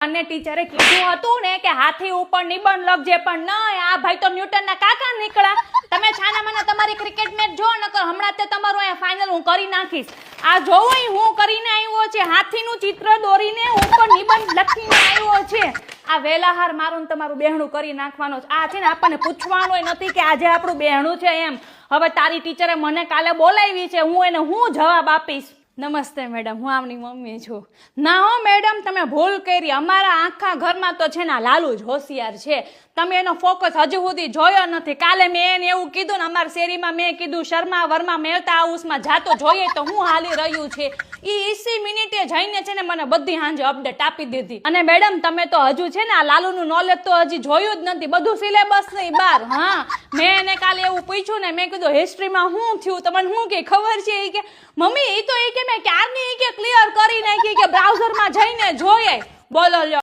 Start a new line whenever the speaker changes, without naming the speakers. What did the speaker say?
અને ટીચરે કીધું હતું ને કે હાથી ઉપર નિબંધ લખજે, પણ નહીં, આ ભાઈ તો ન્યૂટનના કાકા નીકળ્યા. તમે છાના માના તમારી ક્રિકેટ મેચ જો, નકર હમણાં તે તમારું અહીંયા ફાઇનલ હું કરી નાખીશ. આ જોવો હું કરીને આવ્યો છે, હાથીનું ચિત્ર દોરીને ઉપર નિબંધ લખીને આવ્યો છે. આ વેલાહાર મારું તમારું બહેણું કરી નાખવાનો છે. આ છે ને આપણને પૂછવાનું નથી કે આજે આપણું બહેણું છે એમ. હવે તારી ટીચરે મને કાલે બોલાવી છે, હું એને હું જવાબ આપીશ? નમસ્તે મેડમ, હું આમની મમ્મી છું. ના હો મેડમ, તમે ભૂલ કરી. અમારા આખા ઘરમાં તો છે ને લાલુ જ હોશિયાર છે. તમે એનો ફોકસ હજુ સુધી જોયો નથી. કાલે મેં એને એવું કીધું ને, અમારા શેરીમાં મેં કીધું શર્મા વર્મા મહેતા હાઉસમાં જાતો જોઈએ તો હું હાલી રહ્યું છે. એ 20 મિનિટે જઈને છે ને મને બધી હાંજે અપડેટ આપી દીધી. અને મેડમ તમે તો હજુ છે ને આ લાલુનું નોલેજ તો હજી જોયું જ નથી, બધું સિલેબસ ની બહાર. હા, મેં એને કાલે એવું પૂછ્યું ને, મેં કીધું હિસ્ટ્રીમાં શું થયું તમને શું કે ખબર છે? એ કે મમ્મી એ તો એ કે મેં ક્યારની કે ક્લિયર કરી નાખી, કે બ્રાઉઝરમાં જઈને જોઈએ. બોલો લ્યો.